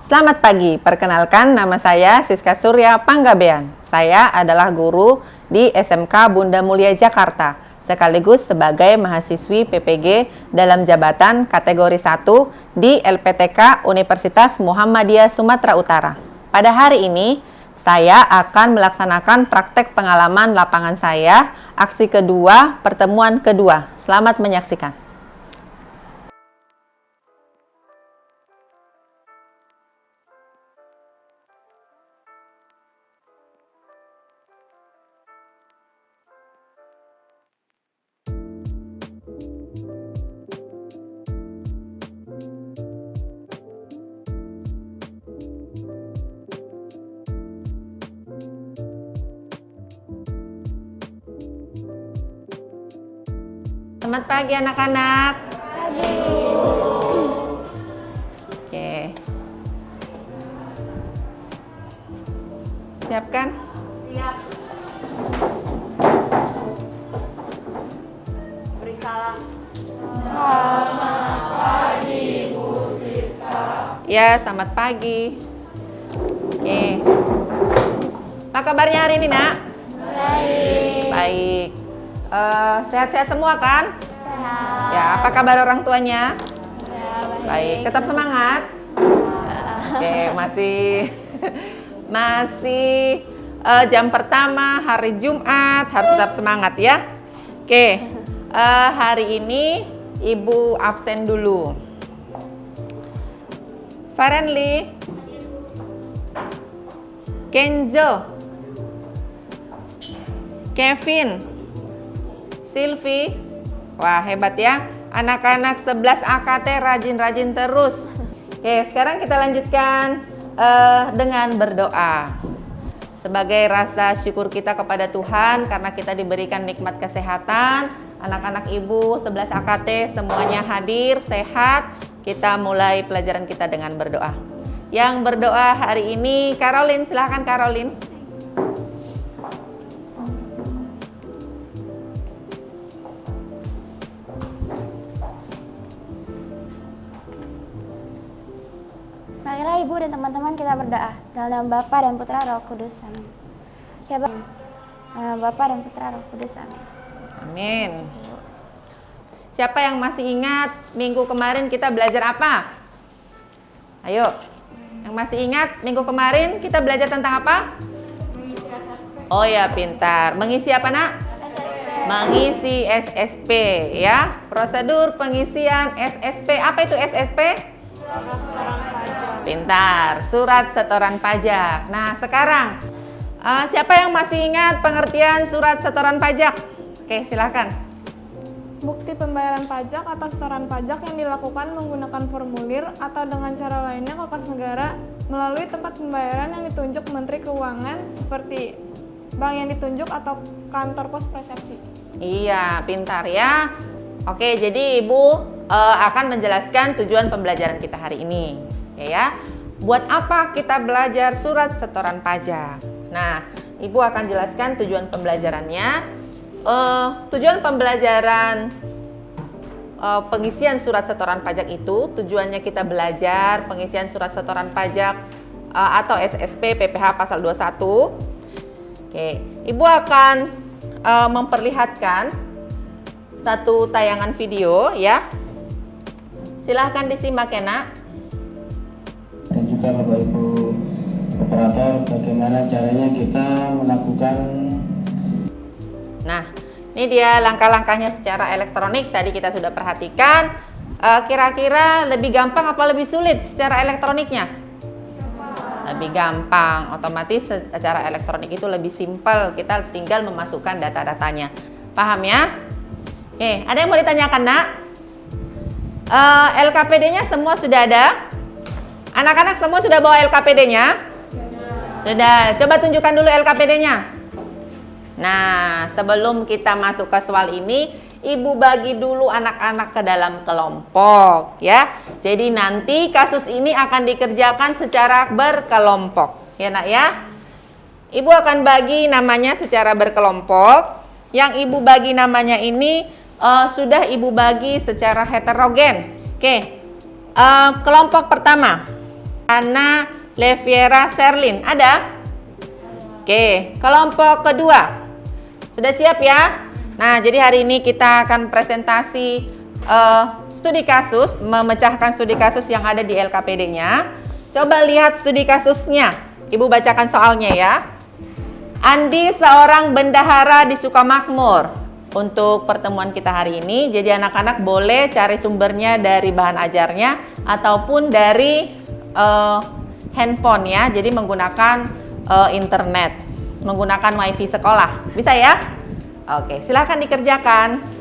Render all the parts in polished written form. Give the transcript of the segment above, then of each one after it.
Selamat pagi, perkenalkan nama saya Siska Surya Panggabean. Saya adalah guru di SMK Bunda Mulia Jakarta, sekaligus sebagai mahasiswi PPG dalam jabatan kategori 1 di LPTK Universitas Muhammadiyah Sumatera Utara. Pada hari ini, saya akan melaksanakan praktek pengalaman lapangan saya, aksi kedua, pertemuan kedua. Selamat menyaksikan. Selamat pagi anak-anak. Oke. Siap kan? Siap. Beri salam. Selamat pagi, Bu Siska. Ya, selamat pagi. Oke. Apa kabarnya hari ini, Nak? Baik. Baik. Sehat-sehat semua kan? Sehat. Ya, apa kabar orang tuanya? Ya, Baik, tetap semangat. Oke, masih jam pertama hari Jumat, harus tetap semangat ya. Oke, hari ini Ibu absen dulu. Farenli, Kenzo, Kevin, Silvi. Wah, hebat ya. Anak-anak 11 AKT rajin-rajin terus. Oke, sekarang kita lanjutkan dengan berdoa. Sebagai rasa syukur kita kepada Tuhan karena kita diberikan nikmat kesehatan. Anak-anak Ibu 11 AKT semuanya hadir, sehat. Kita mulai pelajaran kita dengan berdoa. Yang berdoa hari ini Caroline, silahkan Caroline. Marilah Ibu dan teman-teman kita berdoa. Dalam nama Bapa dan Putra Roh Kudus. Amin. Ya, Dalam nama Bapa dan Putra Roh Kudus. Amin. Amin. Siapa yang masih ingat minggu kemarin kita belajar apa? Ayo. Yang masih ingat minggu kemarin kita belajar tentang apa? Oh ya, pintar. Mengisi apa, Nak? Mengisi SSP ya. Prosedur pengisian SSP. Apa itu SSP? Pintar, surat setoran pajak. Nah, sekarang siapa yang masih ingat pengertian surat setoran pajak? Oke, silakan. Bukti pembayaran pajak atau setoran pajak yang dilakukan menggunakan formulir atau dengan cara lainnya ke kas negara melalui tempat pembayaran yang ditunjuk Menteri Keuangan seperti bank yang ditunjuk atau kantor pos persepsi. Iya, pintar ya. Oke, jadi Ibu akan menjelaskan tujuan pembelajaran kita hari ini. Ya, buat apa kita belajar surat setoran pajak? Nah, Ibu akan jelaskan tujuan pembelajarannya. Tujuan pembelajaran pengisian surat setoran pajak itu tujuannya kita belajar pengisian surat setoran pajak atau SSP PPh pasal 21. Oke, Ibu akan memperlihatkan satu tayangan video ya. Silahkan disimak ya, Nak. Dan juga Bapak Ibu operator, bagaimana caranya kita melakukan. Nah, ini dia langkah-langkahnya secara elektronik. Tadi kita sudah perhatikan. Kira-kira lebih gampang apa lebih sulit secara elektroniknya? Lebih gampang. Otomatis secara elektronik itu lebih simpel. Kita tinggal memasukkan data-datanya. Paham ya? Oke, ada yang mau ditanyakan, Nak? LKPD-nya semua sudah ada? Anak-anak semua sudah bawa LKPD-nya? Sudah. Coba tunjukkan dulu LKPD-nya. Nah, sebelum kita masuk ke soal ini, Ibu bagi dulu anak-anak ke dalam kelompok ya. Jadi nanti kasus ini akan dikerjakan secara berkelompok. Ya, Nak ya. Ibu akan bagi namanya secara berkelompok. Yang Ibu bagi namanya ini sudah Ibu bagi secara heterogen. Oke. Kelompok pertama. Ana Leviera Serlin. Ada? Oke, kelompok kedua. Sudah siap ya? Nah, jadi hari ini kita akan presentasi studi kasus, memecahkan studi kasus yang ada di LKPD-nya. Coba lihat studi kasusnya. Ibu bacakan soalnya ya. Andi seorang bendahara di Sukamakmur. Untuk pertemuan kita hari ini, jadi anak-anak boleh cari sumbernya dari bahan ajarnya ataupun dari handphone ya. Jadi menggunakan internet, menggunakan wifi sekolah. Bisa ya? Oke, silahkan dikerjakan.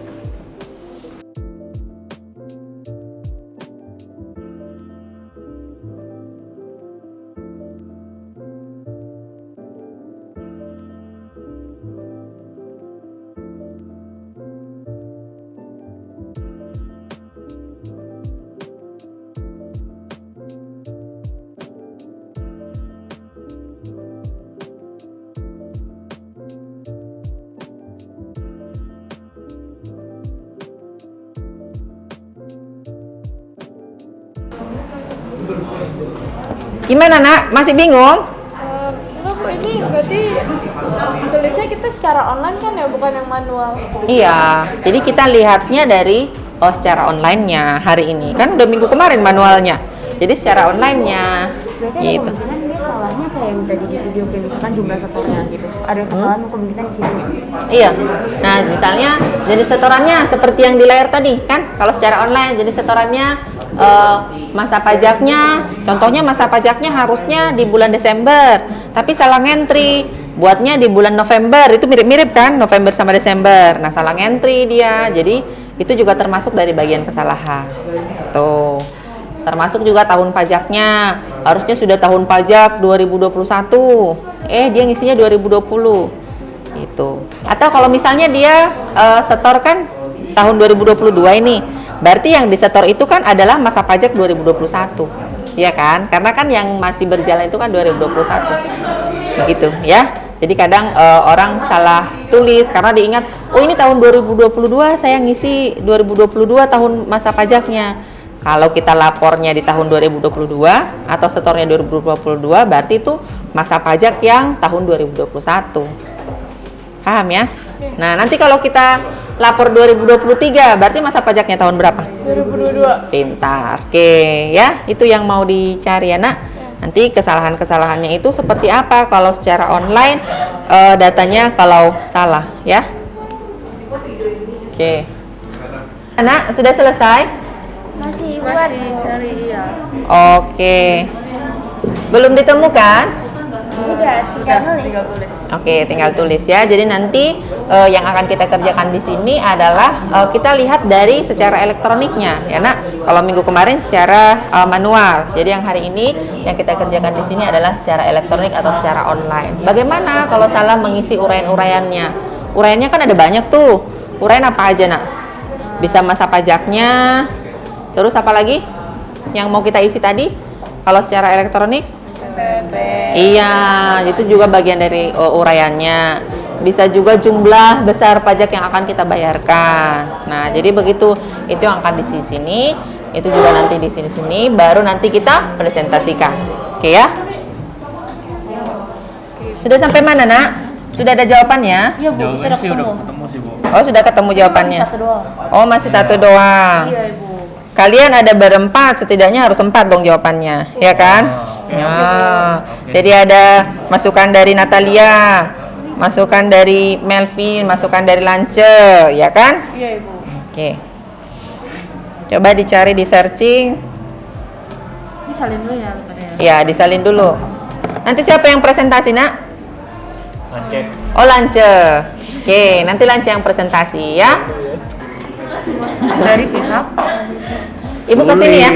Gimana nak? Masih bingung? Enggak Bu, ini berarti tulisnya kita secara online kan ya, bukan yang manual. Iya, jadi kita lihatnya dari secara online-nya hari ini. Kan udah minggu kemarin manualnya. Jadi secara online-nya Berarti ada gitu. kemungkinan dia salahnya kayak yang tadi di video, kayak misalkan jumlah setornya gitu. Ada kesalahan kemungkinan di situ. Iya. Nah, misalnya jadi setorannya seperti yang di layar tadi kan. Kalau secara online jadi setorannya masa pajaknya, contohnya masa pajaknya harusnya di bulan Desember, tapi salah ngentri, buatnya di bulan November. Itu mirip-mirip kan, November sama Desember. Nah, salah ngentri dia. Jadi itu juga termasuk dari bagian kesalahan. Tuh. Termasuk juga tahun pajaknya. Harusnya sudah tahun pajak 2021. Dia ngisinya 2020. Itu. Atau kalau misalnya dia setor kan tahun 2022 ini. Berarti yang disetor itu kan adalah masa pajak 2021. Iya kan? Karena kan yang masih berjalan itu kan 2021. Begitu ya. Jadi kadang orang salah tulis karena diingat, oh ini tahun 2022 saya ngisi 2022 tahun masa pajaknya. Kalau kita lapornya di tahun 2022 atau setornya 2022, berarti itu masa pajak yang tahun 2021. Paham ya? Nah, nanti kalau kita lapor 2023, berarti masa pajaknya tahun berapa? 2022. Pintar. Oke, ya. Itu yang mau dicari ya, Nak. Nanti kesalahan-kesalahannya itu seperti apa kalau secara online datanya kalau salah, ya. Oke. Anak, sudah selesai? Masih buat Cari iya. Oke. Belum ditemukan? udah tinggal nulis. Oke, tinggal tulis ya. Jadi nanti yang akan kita kerjakan di sini adalah kita lihat dari secara elektroniknya, ya Nak. Kalau minggu kemarin secara manual. Jadi yang hari ini yang kita kerjakan di sini adalah secara elektronik atau secara online. Bagaimana kalau salah mengisi uraian-uraiannya? Uraiannya kan ada banyak tuh. Uraian apa aja, Nak? Bisa masa pajaknya. Terus apa lagi? Yang mau kita isi tadi? Kalau secara elektronik? Iya, itu juga bagian dari uraiannya. Bisa juga jumlah besar pajak yang akan kita bayarkan. Nah, jadi begitu itu yang akan di sini, itu juga nanti di sini, baru nanti kita presentasikan. Oke ya? Sudah sampai mana, Nak? Sudah ada jawabannya? Iya Bu, kita udah ketemu. ketemu sih Bu. Oh, sudah ketemu jawabannya. Satu doang. Oh, masih satu doang. Iya Ibu. Kalian ada berempat, setidaknya harus 4 dong jawabannya, ya kan? Nah, jadi ada masukan dari Natalia, masukan dari Melvin, masukan dari Lance, ya kan? Iya Ibu. Oke. Coba dicari di searching. Ini salin dulu ya sebenarnya. Ya, disalin dulu. Nanti siapa yang presentasi, Nak? Lancet. Oh, Lance. Oke, nanti Lance yang presentasi ya. Dari pihak Ibu ke sini ya.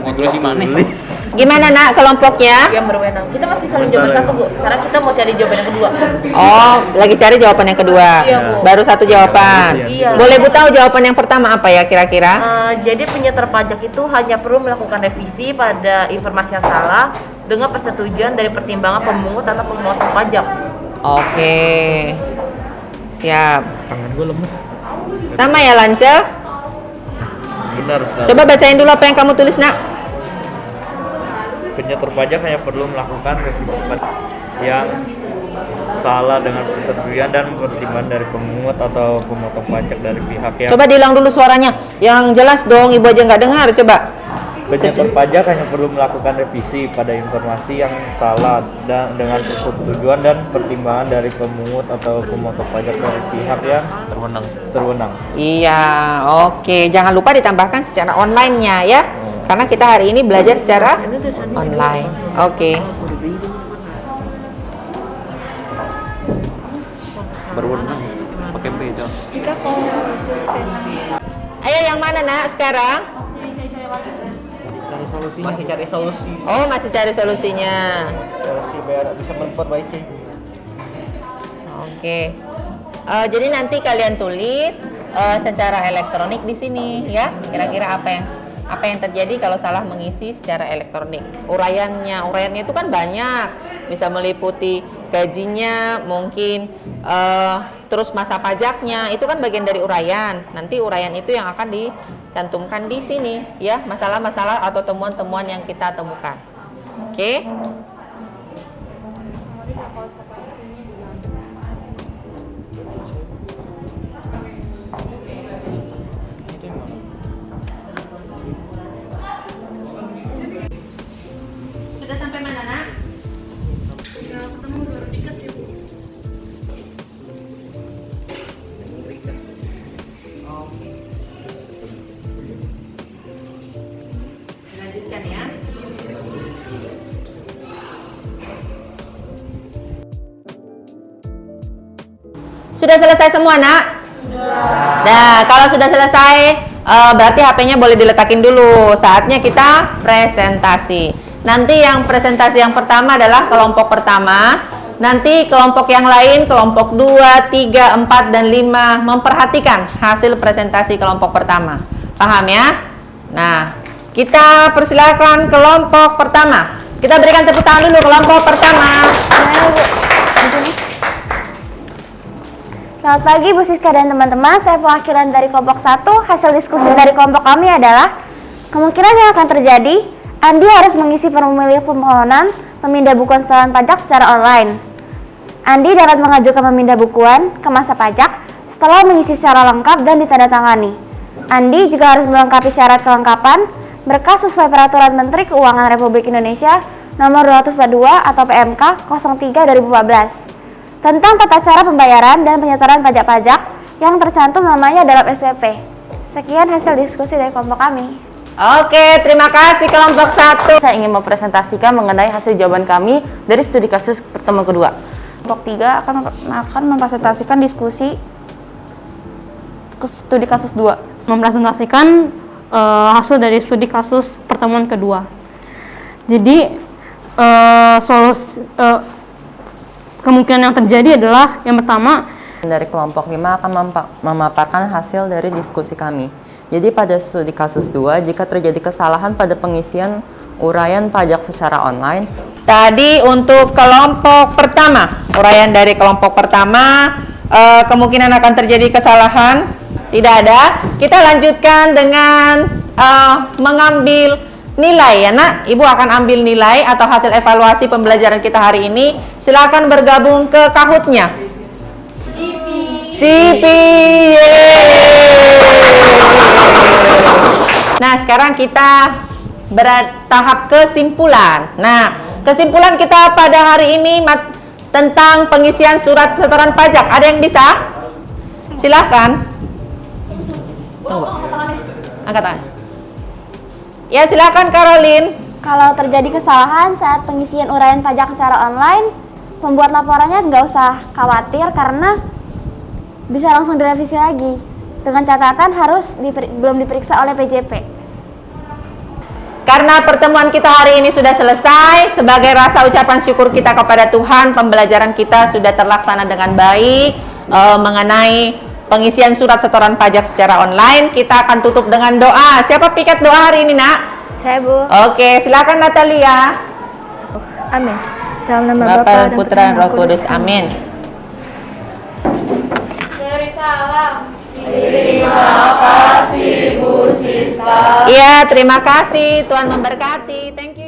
Mau tulis di mana? Gimana, Nak, kelompoknya? yang berwenang. Kita masih salin jawaban satu Bu. Sekarang kita mau cari jawaban yang kedua. Oh, lagi cari jawaban yang kedua. Iya, Bu. Baru satu jawaban. Iya. Boleh Bu tahu jawaban yang pertama apa ya kira-kira? Jadi penyetor pajak itu hanya perlu melakukan revisi pada informasi yang salah dengan persetujuan dari pertimbangan pemungut atau pemotor pajak. Oke. Siap. Tangan gue lemes. Sama ya, Lance? Benar. Coba bacain dulu apa yang kamu tulis, Nak. Penyetor pajak hanya perlu melakukan revisi pajak yang salah dengan persetujuan dan pertimbangan dari pemungut atau pemotong pajak dari pihak yang Coba diulang dulu suaranya. Yang jelas dong, Ibu aja nggak dengar. Coba. penyetor pajak hanya perlu melakukan revisi pada informasi yang salah dan dengan persetujuan dan pertimbangan dari pemungut atau pemotong pajak dari pihak yang terwenang. Iya, oke. Jangan lupa ditambahkan secara online-nya ya. Karena kita hari ini belajar secara online. Oke. Berwenang pakai beda. Ayo yang mana nak sekarang? Masih cari solusi Oh, masih cari solusinya. biar bisa memperbaiki. Oke. Jadi nanti kalian tulis secara elektronik di sini ya. Kira-kira apa yang terjadi kalau salah mengisi secara elektronik. Uraiannya itu kan banyak. Bisa meliputi gajinya, mungkin terus masa pajaknya. Itu kan bagian dari uraian. Nanti uraian itu yang akan dicantumkan di sini ya, masalah-masalah atau temuan-temuan yang kita temukan. Oke. Sudah sampai mana, Nak? Oke. Lanjutkan ya. Sudah selesai semua, Nak? Nah, kalau sudah selesai, berarti HP-nya boleh diletakin dulu. Saatnya kita presentasi. Nanti yang presentasi yang pertama adalah kelompok pertama. Nanti kelompok yang lain, kelompok 2, 3, 4, dan 5 memperhatikan hasil presentasi kelompok pertama. Paham ya? Nah, kita persilakan kelompok pertama. Kita berikan tepuk tangan dulu kelompok pertama. Di sini. Selamat pagi Bu Siska dan teman-teman, saya perwakilan dari kelompok 1. Hasil diskusi dari kelompok kami adalah kemungkinan yang akan terjadi, Andi harus mengisi formulir permohonan pemindah bukuan setoran pajak secara online. Andi dapat mengajukan pemindah bukuan ke masa pajak setelah mengisi secara lengkap dan ditandatangani. Andi juga harus melengkapi syarat kelengkapan berkas sesuai Peraturan Menteri Keuangan Republik Indonesia Nomor 242 atau PMK 03/2014 tentang tata cara pembayaran dan penyetoran pajak-pajak yang tercantum namanya dalam SPP. Sekian hasil diskusi dari kelompok kami. Oke, terima kasih kelompok 1. Saya ingin mempresentasikan mengenai hasil jawaban kami dari studi kasus pertemuan kedua. Kelompok 3 akan mempresentasikan diskusi studi kasus 2. Mempresentasikan hasil dari studi kasus pertemuan kedua. Jadi kemungkinan yang terjadi adalah yang pertama, dari kelompok 5 akan memaparkan hasil dari diskusi kami. Jadi pada studi kasus 2, jika terjadi kesalahan pada pengisian uraian pajak secara online. Tadi untuk kelompok pertama, uraian dari kelompok pertama, kemungkinan akan terjadi kesalahan tidak ada. Kita lanjutkan dengan mengambil nilai ya Nak. Ibu akan ambil nilai atau hasil evaluasi pembelajaran kita hari ini. Silakan bergabung ke Kahoot-nya. Cipi. Nah, sekarang kita bertahap kesimpulan. Nah, kesimpulan kita pada hari ini tentang pengisian surat setoran pajak. Ada yang bisa? Silahkan. Tunggu. Angkat tangan. Ya, silakan Caroline. Kalau terjadi kesalahan saat pengisian uraian pajak secara online, pembuat laporannya nggak usah khawatir karena bisa langsung direvisi lagi. Dengan catatan harus belum diperiksa oleh PJP. Karena pertemuan kita hari ini sudah selesai, sebagai rasa ucapan syukur kita kepada Tuhan, pembelajaran kita sudah terlaksana dengan baik mengenai pengisian surat setoran pajak secara online. Kita akan tutup dengan doa. Siapa piket doa hari ini, Nak? Saya, Bu. Oke, silakan Natalia. Amin. Dalam nama Bapa Bapa dan Putra dan Roh Kudus. Amin. Terima kasih Bu Siska. Iya, terima kasih. Tuhan memberkati. Thank you.